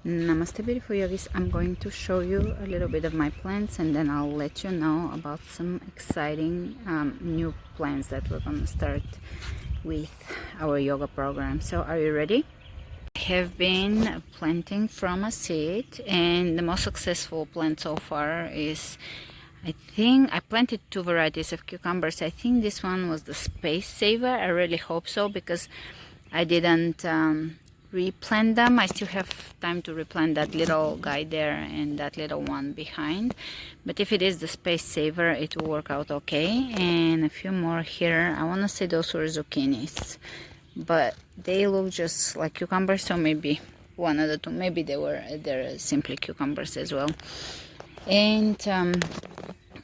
Namaste beautiful yogis. I'm going to show you a little bit of my plants and then I'll let you know about some exciting new plants that we're going to start with our yoga program. So are you ready? I have been planting from a seed, and the most successful plant so far is, I think I planted two varieties of cucumbers. I think this one was the Space Saver. I really hope so, because I didn't replant them. I still have time to replant that little guy there and that little one behind. But if it is the Space Saver, it will work out okay. And a few more here. I want to say those were zucchinis, but they look just like cucumbers, so maybe one of the two. Maybe they're simply cucumbers as well. And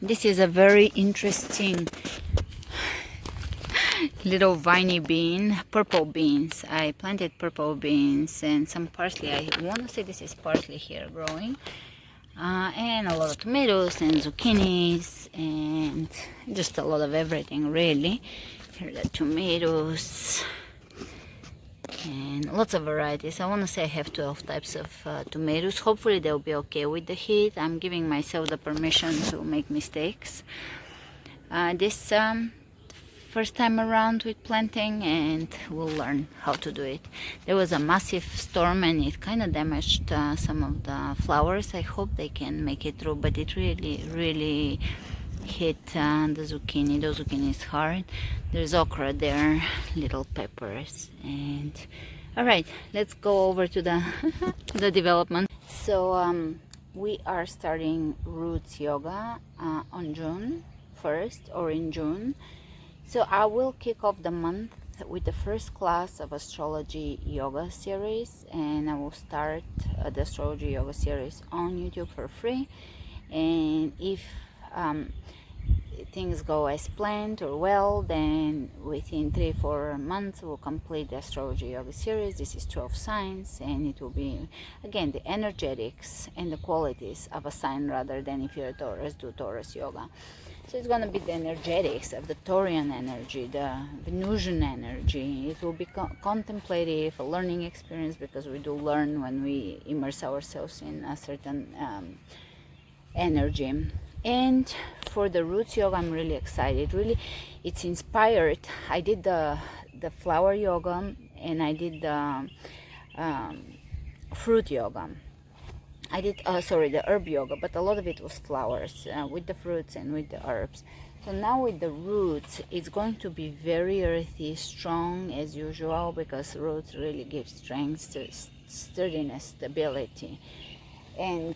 this is a very interesting little viney bean, purple beans. I planted purple beans and some parsley. I want to say this is parsley here growing, and a lot of tomatoes and zucchinis and just a lot of everything really. Here are the tomatoes and lots of varieties. I want to say I have 12 types of tomatoes. Hopefully they'll be okay with the heat. I'm giving myself the permission to make mistakes this first time around with planting, and we'll learn how to do it. There was a massive storm and it kind of damaged some of the flowers. I hope they can make it through, but it really hit the zucchini. The zucchini is hard. There's okra there, little peppers, and all right, let's go over to the the development. So we are starting roots yoga on June 1st, or in June. So I will kick off the month with the first class of Astrology yoga series, and I will start the Astrology yoga series on YouTube for free. And if things go as planned or well, then within 3-4 months we'll complete the Astrology yoga series. This is 12 signs, and it will be again the energetics and the qualities of a sign, rather than, if you're a Taurus, do Taurus yoga. So it's going to be the energetics of the Taurian energy, the Venusian energy. It will be contemplative, a learning experience, because we do learn when we immerse ourselves in a certain energy. And for the roots yoga, I'm really excited. Really, it's inspired. I did the flower yoga and I did the fruit yoga. I did, the herb yoga, but a lot of it was flowers with the fruits and with the herbs. So now with the roots, it's going to be very earthy, strong as usual, because roots really give strength, sturdiness, stability. And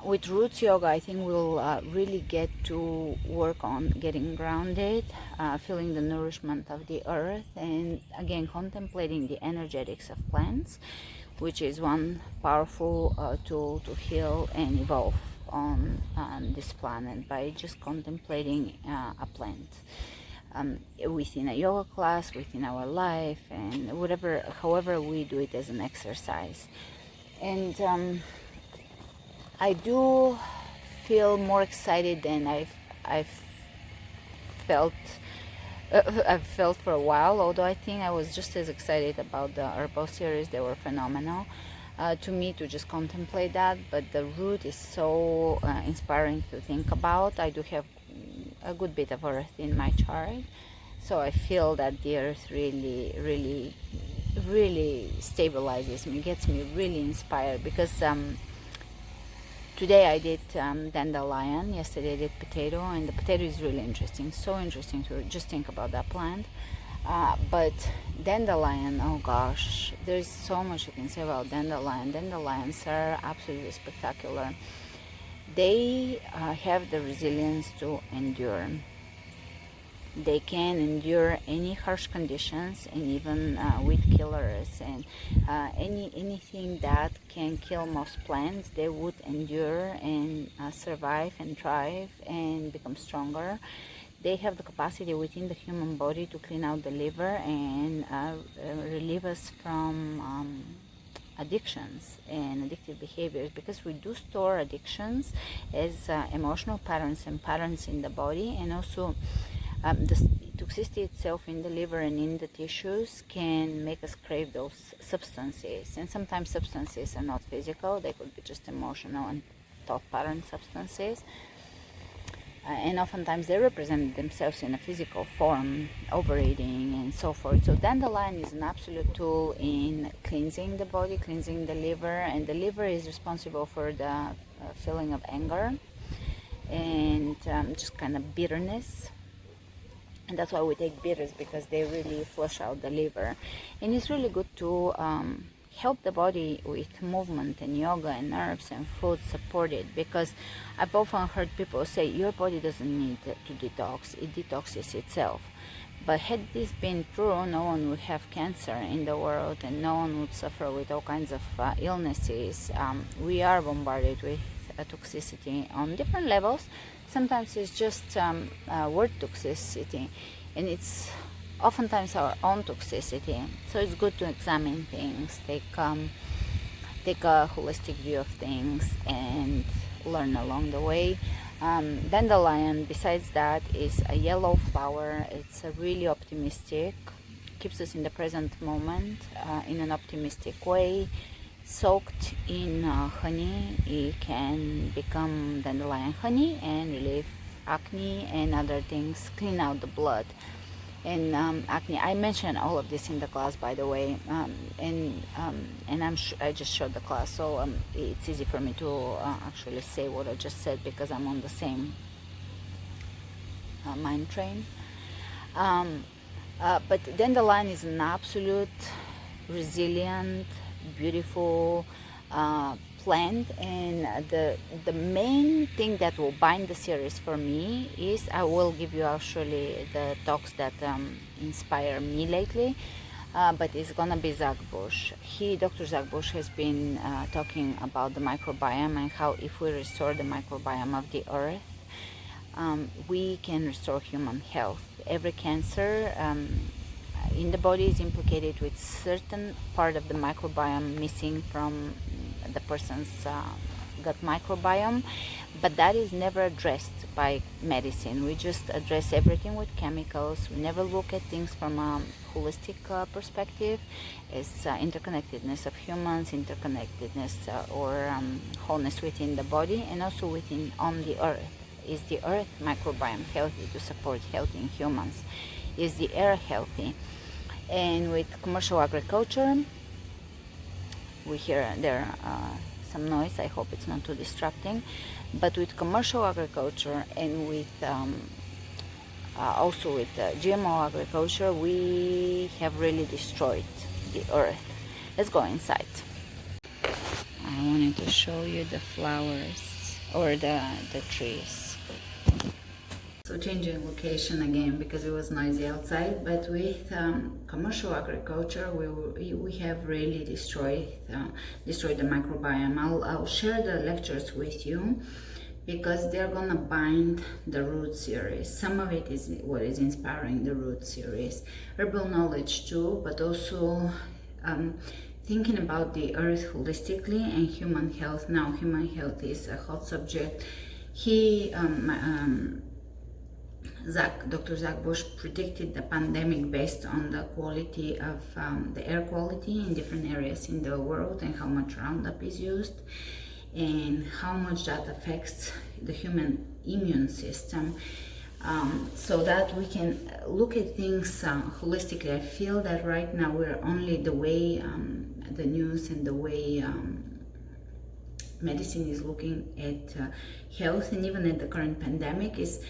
with roots yoga, I think we'll really get to work on getting grounded, feeling the nourishment of the earth, and again contemplating the energetics of plants, which is one powerful tool to heal and evolve on this planet, by just contemplating a plant within a yoga class, within our life, and however we do it as an exercise. And I do feel more excited than I've felt for a while, although I think I was just as excited about the herbal series. They were phenomenal to me to just contemplate that, but the root is so inspiring to think about. I do have a good bit of earth in my chart, so I feel that the earth really stabilizes me, gets me really inspired, because today I did dandelion, yesterday I did potato, and the potato is really interesting, so interesting to just think about that plant. But dandelion, oh gosh, there's so much you can say about dandelion. Dandelions are absolutely spectacular. They have the resilience to endure. They can endure any harsh conditions, and even weed killers and anything that can kill most plants. They would endure and survive and thrive and become stronger. They have the capacity within the human body to clean out the liver and relieve us from addictions and addictive behaviors, because we do store addictions as emotional patterns and patterns in the body, and also toxicity itself in the liver and in the tissues can make us crave those substances. And sometimes substances are not physical, they could be just emotional and thought pattern substances. And oftentimes they represent themselves in a physical form, overeating and so forth. So dandelion is an absolute tool in cleansing the body, cleansing the liver, and the liver is responsible for the feeling of anger and just kind of bitterness. And that's why we take bitters, because they really flush out the liver. And it's really good to help the body with movement and yoga and herbs and food support it, because I've often heard people say your body doesn't need to detox, it detoxes itself. But had this been true, no one would have cancer in the world and no one would suffer with all kinds of illnesses. We are bombarded with toxicity on different levels. Sometimes it's just word toxicity, and it's oftentimes our own toxicity. So it's good to examine things, take a holistic view of things, and learn along the way. Dandelion, besides that, is a yellow flower. It's a really optimistic, keeps us in the present moment in an optimistic way. Soaked in honey, it can become dandelion honey and relieve acne and other things, clean out the blood and acne. I mentioned all of this in the class, by the way, and I just showed the class, so it's easy for me to actually say what I just said, because I'm on the same mind train. But dandelion is an absolute resilient, beautiful plant, and the main thing that will bind the series for me is, I will give you actually the talks that inspire me lately, but it's gonna be Zach Bush. Dr. Zach Bush has been talking about the microbiome and how if we restore the microbiome of the earth, we can restore human health. Every cancer in the body is implicated with certain part of the microbiome missing from the person's gut microbiome, but that is never addressed by medicine. We just address everything with chemicals. We never look at things from a holistic perspective. It's interconnectedness of humans, interconnectedness or wholeness within the body and also within on the earth. Is the earth microbiome healthy to support health in humans? Is the air healthy? And with commercial agriculture, we hear there some noise. I hope it's not too distracting. But with commercial agriculture and with also with GMO agriculture, we have really destroyed the earth. Let's go inside. I wanted to show you the flowers or the trees. So changing location again because it was noisy outside, but with commercial agriculture we have really destroyed the microbiome. I'll share the lectures with you because they're gonna bind the root series. Some of it is what is inspiring the root series. Herbal knowledge too, but also thinking about the earth holistically and human health. Now human health is a hot subject. Dr. Zach Bush predicted the pandemic based on the quality of the air quality in different areas in the world and how much Roundup is used and how much that affects the human immune system, so that we can look at things holistically. I feel that right now we're only the way the news and the way medicine is looking at health and even at the current pandemic is,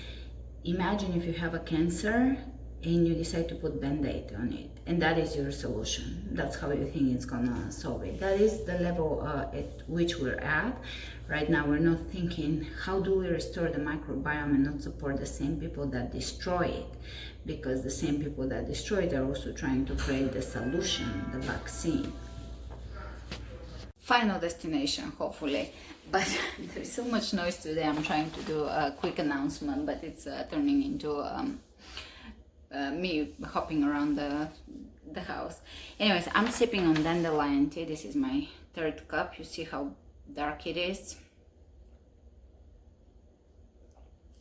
imagine if you have a cancer and you decide to put Band-Aid on it, and that is your solution. That's how you think it's gonna solve it. That is the level at which we're at. Right now we're not thinking, how do we restore the microbiome and not support the same people that destroy it? Because the same people that destroy it are also trying to create the solution, the vaccine. Final destination, hopefully. But there's so much noise today. I'm trying to do a quick announcement, but it's turning into me hopping around the house. Anyways, I'm sipping on dandelion tea. This is my third cup. You see how dark it is.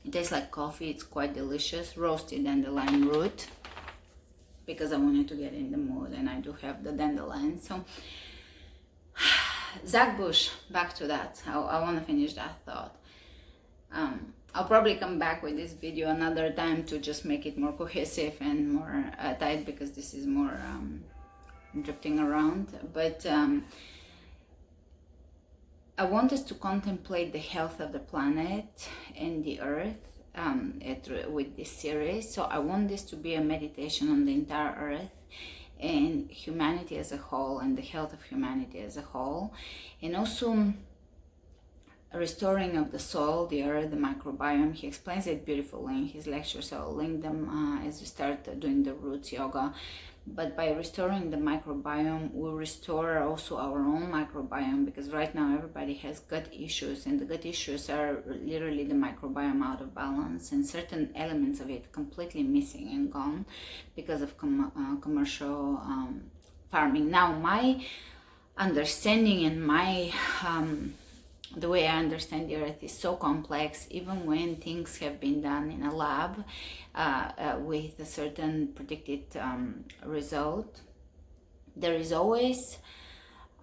It tastes like coffee. It's quite delicious. Roasted dandelion root, because I wanted to get in the mood, and I do have the dandelion. So Zach Bush, back to that. I want to finish that thought. I'll probably come back with this video another time to just make it more cohesive and more tight, because this is more drifting around. But I want us to contemplate the health of the planet and the earth with this series. So I want this to be a meditation on the entire earth and humanity as a whole, and the health of humanity as a whole, and also restoring of the soil, the earth, the microbiome. He explains it beautifully in his lectures, so I'll link them as we start doing the roots yoga. But by restoring the microbiome, we restore also our own microbiome, because right now everybody has gut issues, and the gut issues are literally the microbiome out of balance, and certain elements of it completely missing and gone because of commercial farming. Now, my understanding and my the way I understand the earth is so complex. Even when things have been done in a lab with a certain predicted result, there is always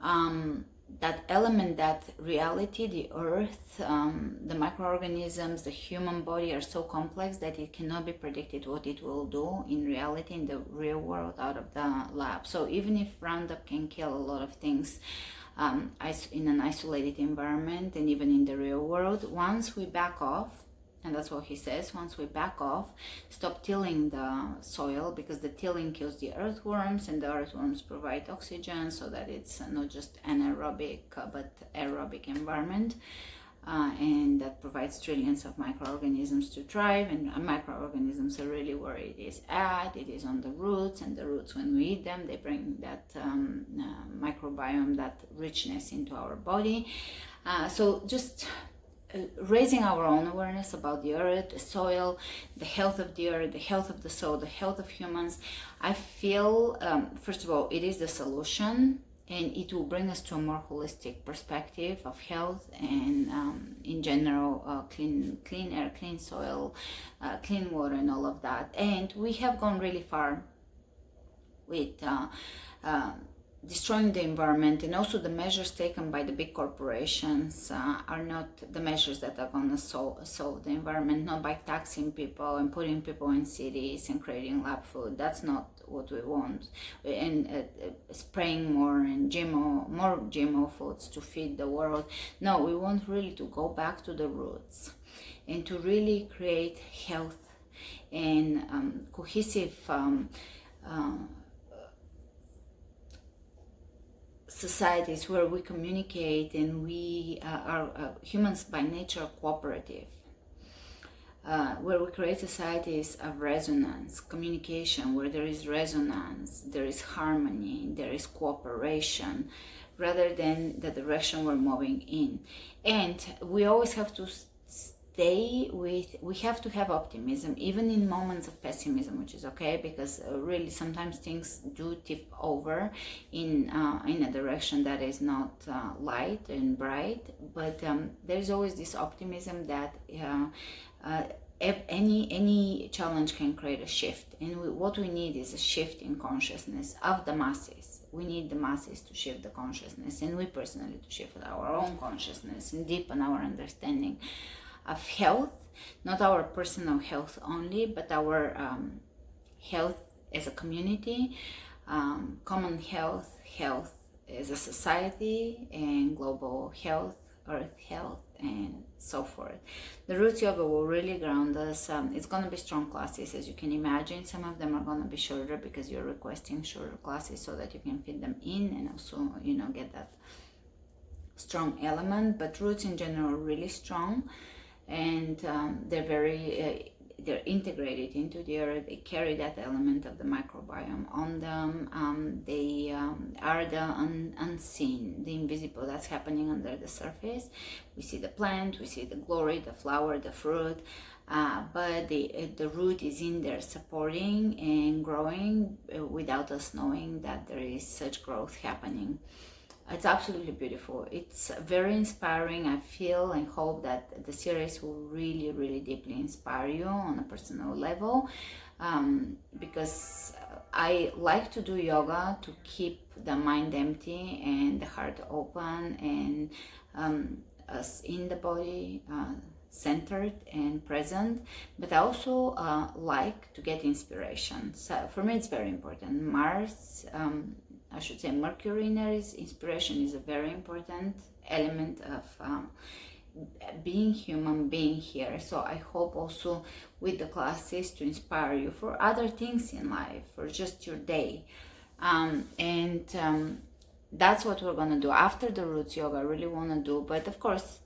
that element, that reality, the earth, the microorganisms, the human body are so complex that it cannot be predicted what it will do in reality, in the real world, out of the lab. So even if Roundup can kill a lot of things in an isolated environment, and even in the real world, once we back off, and that's what he says, once we back off, stop tilling the soil, because the tilling kills the earthworms, and the earthworms provide oxygen, so that it's not just anaerobic but aerobic environment, and that provides trillions of microorganisms to thrive. And microorganisms are really where it is at. It is on the roots, and the roots, when we eat them, they bring that microbiome, that richness into our body. So just raising our own awareness about the earth, the soil, the health of the earth, the health of the soul, the health of humans. I feel, first of all, it is the solution, and it will bring us to a more holistic perspective of health, and in general, clean air, clean soil, clean water, and all of that. And we have gone really far with destroying the environment, and also the measures taken by the big corporations are not the measures that are going to solve the environment. Not by taxing people and putting people in cities and creating lab food. That's not what we want. And spraying more GMO foods to feed the world. No, we want really to go back to the roots and to really create health and cohesive societies where we communicate, and we are humans by nature cooperative, where we create societies of resonance, communication, where there is resonance, there is harmony, there is cooperation, rather than the direction we're moving in. And we always have to we have to have optimism, even in moments of pessimism, which is okay, because really sometimes things do tip over in a direction that is not light and bright, but there's always this optimism that any challenge can create a shift, and what we need is a shift in consciousness of the masses. We need the masses to shift the consciousness, and we personally to shift our own consciousness and deepen our understanding of health, not our personal health only, but our health as a community, common health as a society, and global health, earth health, and so forth. The Roots Yoga will really ground us. It's going to be strong classes, as you can imagine. Some of them are going to be shorter because you're requesting shorter classes so that you can fit them in, and also, get that strong element. But Roots in general are really strong, and they're integrated into the earth. They carry that element of the microbiome on them. They are the unseen, the invisible, that's happening under the surface. We see the plant, we see the glory, the flower, the fruit, but the root is in there supporting and growing without us knowing that there is such growth happening. It's absolutely beautiful. It's very inspiring. I feel and hope that the series will really, really deeply inspire you on a personal level, because I like to do yoga to keep the mind empty and the heart open, and us in the body, centered and present. But I also like to get inspiration. So for me, it's very important. Mars, I should say Mercury in Aries, inspiration is a very important element of being human, being here. So I hope also with the classes to inspire you for other things in life, for just your day. And that's what we're gonna do after the roots yoga. I really want to do, but of course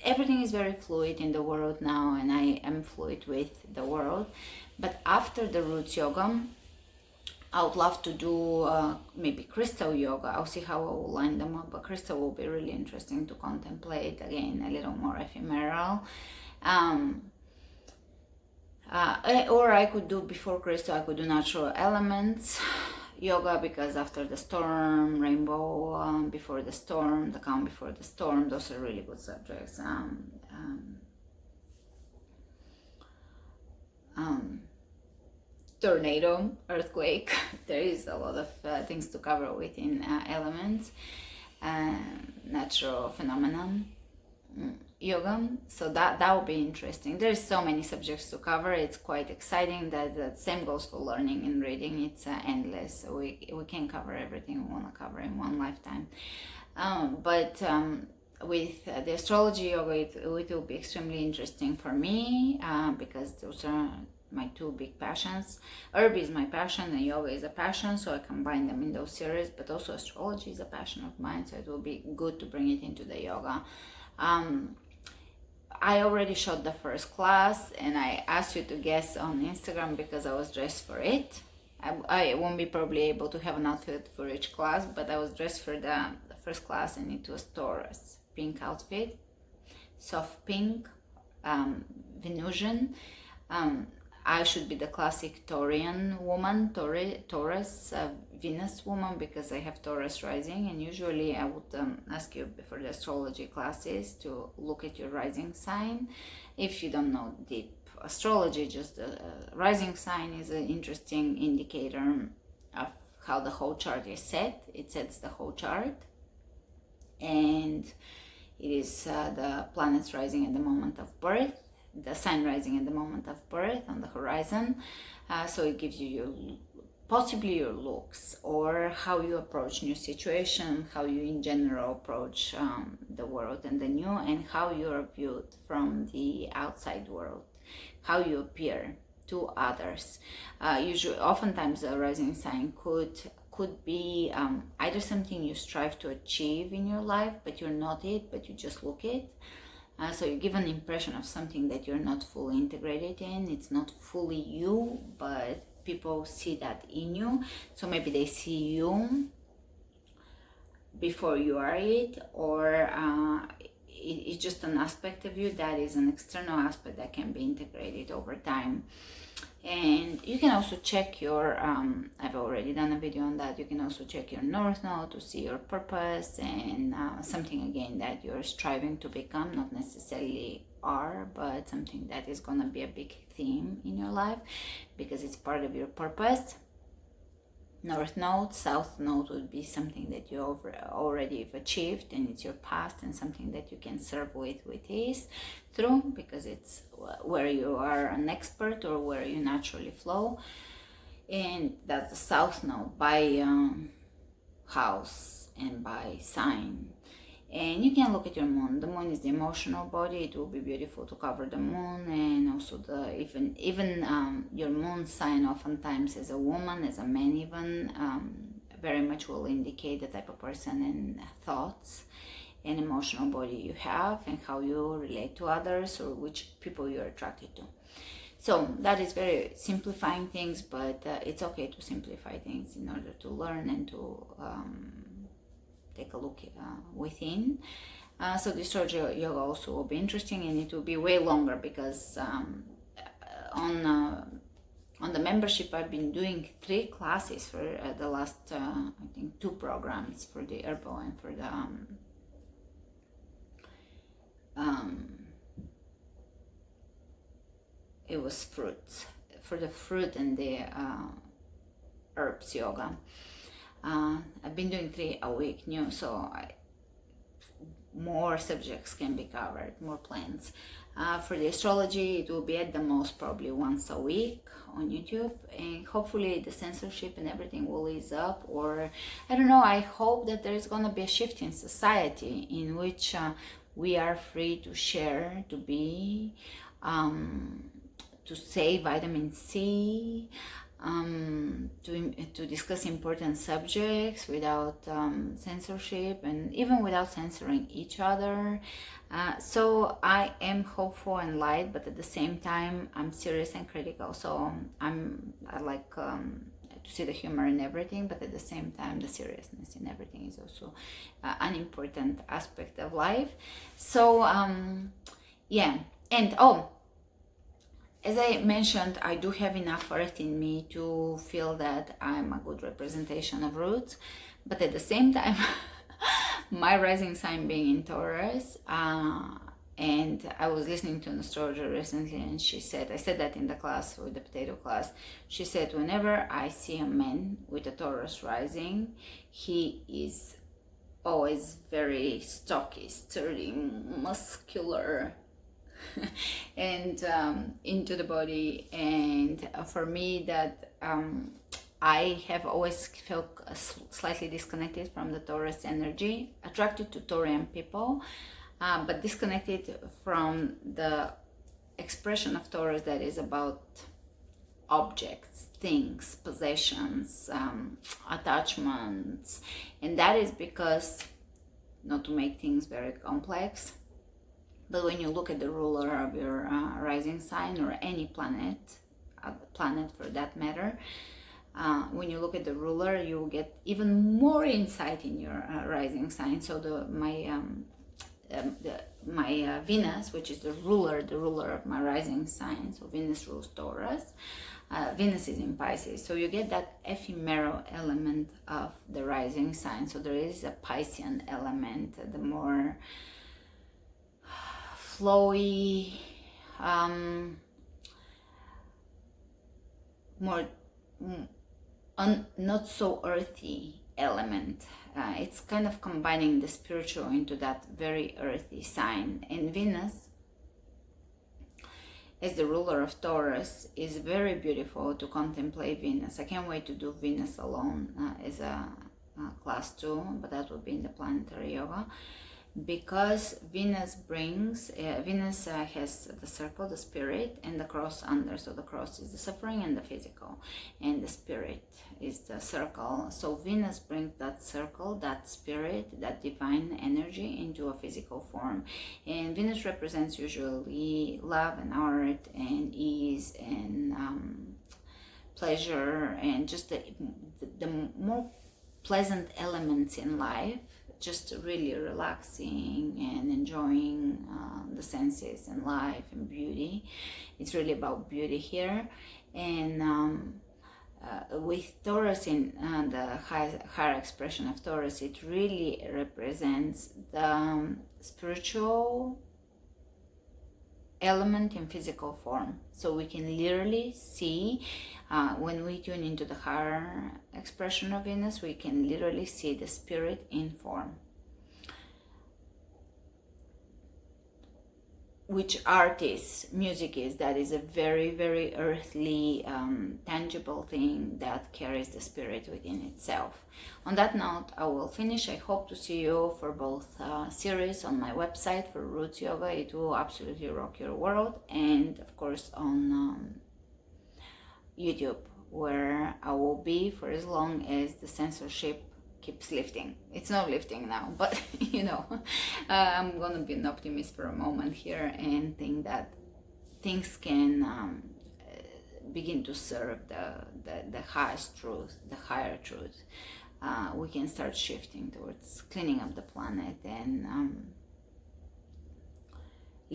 everything is very fluid in the world now, and I am fluid with the world. But after the roots yoga, I would love to do maybe crystal yoga. I'll see how I will line them up, but crystal will be really interesting to contemplate. Again, a little more ephemeral. Or I could do, before crystal, I could do natural elements yoga, because after the storm, rainbow before the storm, the calm before the storm, those are really good subjects. Tornado, earthquake, there is a lot of things to cover within elements, natural phenomenon yoga. So that will be interesting. There's so many subjects to cover. It's quite exciting. That same goes for learning and reading. It's endless. So we can cover everything we want to cover in one lifetime. But with the astrology yoga, it will be extremely interesting for me, because those are my two big passions. Herb is my passion and yoga is a passion, so I combine them in those series. But also astrology is a passion of mine, so it will be good to bring it into the yoga. I already shot the first class, and I asked you to guess on Instagram because I was dressed for it. I won't be probably able to have an outfit for each class, but I was dressed for the first class, and it was Taurus, pink outfit, soft pink, Venusian. I should be the classic Taurian woman, Taurus, Venus woman, because I have Taurus rising, and usually I would ask you for the astrology classes to look at your rising sign. If you don't know deep astrology, just the rising sign is an interesting indicator of how the whole chart is set. It sets the whole chart, and it is the planets rising at the moment of birth, the sign rising at the moment of birth on the horizon. So it gives you possibly your looks, or how you approach new situation, how you in general approach the world and the new, and how you are viewed from the outside world, how you appear to others. Usually, oftentimes, a rising sign could be either something you strive to achieve in your life, but you're not it, but you just look it. So you give an impression of something that you're not fully integrated in. It's not fully you, but people see that in you. So maybe they see you before you are it, or it's just an aspect of you that is an external aspect that can be integrated over time. And you can also check your, I've already done a video on that, you can also check your North Node to see your purpose and something again that you're striving to become, not necessarily are, but something that is going to be a big theme in your life because it's part of your purpose. North Node, South Node would be something that you already have achieved, and it's your past and something that you can serve with ease through, because it's where you are an expert or where you naturally flow. And that's the South Node by house and by sign. And you can look at your moon. The moon is the emotional body. It will be beautiful to cover the moon, and also the even your moon sign oftentimes as a woman, as a man even, very much will indicate the type of person and thoughts and emotional body you have, and how you relate to others, or which people you're attracted to. So that is very simplifying things, but it's okay to simplify things in order to learn and to take a look within. So the astrology yoga also will be interesting, and it will be way longer because on On the membership, I've been doing 3 classes for the last, I think, 2 programs for the herbal and for the it was fruits, for the fruit and the herbs yoga. I've been doing 3 a week new, so more subjects can be covered, more plants. For the astrology, it will be at the most probably once a week on YouTube, and hopefully the censorship and everything will ease up, or I don't know, I hope that there is going to be a shift in society in which we are free to share, to be, to say vitamin C, to discuss important subjects without censorship, and even without censoring each other. So I am hopeful and light, but at the same time I'm serious and critical. So I like to see the humor in everything, but at the same time the seriousness in everything is also an important aspect of life. So yeah, and as I mentioned, I do have enough earth in me to feel that I'm a good representation of roots, but at the same time, my rising sign being in Taurus, and I was listening to an astrologer recently, and she said, I said that in the class, with the potato class, she said, whenever I see a man with a Taurus rising, he is always very stocky, sturdy, muscular, and into the body. And for me, that I have always felt slightly disconnected from the Taurus energy, attracted to Taurian people, but disconnected from the expression of Taurus that is about objects, things, possessions, attachments. And that is because, not to make things very complex, but when you look at the ruler of your rising sign, or any planet, for that matter, when you look at the ruler, you get even more insight in your rising sign. So my Venus, which is the ruler of my rising sign, so Venus rules Taurus. Venus is in Pisces, so you get that ephemeral element of the rising sign. So there is a Piscean element, the more flowy, more not so earthy element. It's kind of combining the spiritual into that very earthy sign. And Venus, as the ruler of Taurus, is very beautiful to contemplate Venus. I can't wait to do Venus alone as a class 2, but that would be in the planetary yoga. Because Venus brings, Venus has the circle, the spirit, and the cross under. So the cross is the suffering and the physical, and the spirit is the circle. So Venus brings that circle, that spirit, that divine energy into a physical form. And Venus represents usually love and art and ease and pleasure, and just the more pleasant elements in life, just really relaxing and enjoying the senses and life and beauty. It's really about beauty here. And with Taurus in the higher expression of Taurus, it really represents the spiritual element in physical form. So we can literally see, when we tune into the higher expression of Venus, we can literally see the spirit in form. Which art is, music is, that is a very, very earthly, tangible thing that carries the spirit within itself. On that note, I will finish. I hope to see you for both series on my website for Roots Yoga. It will absolutely rock your world. And of course on YouTube, where I will be for as long as the censorship keeps lifting. It's not lifting now, but you know, I'm gonna be an optimist for a moment here and think that things can begin to serve the highest truth, the higher truth. We can start shifting towards cleaning up the planet and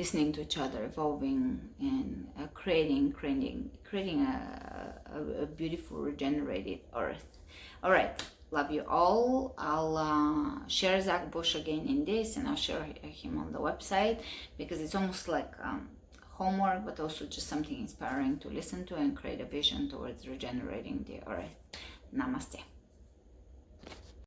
listening to each other, evolving, and creating a beautiful regenerated earth. All right, love you all. I'll share Zach Bush again in this, and I'll share him on the website, because it's almost like homework, but also just something inspiring to listen to and create a vision towards regenerating the earth. Namaste.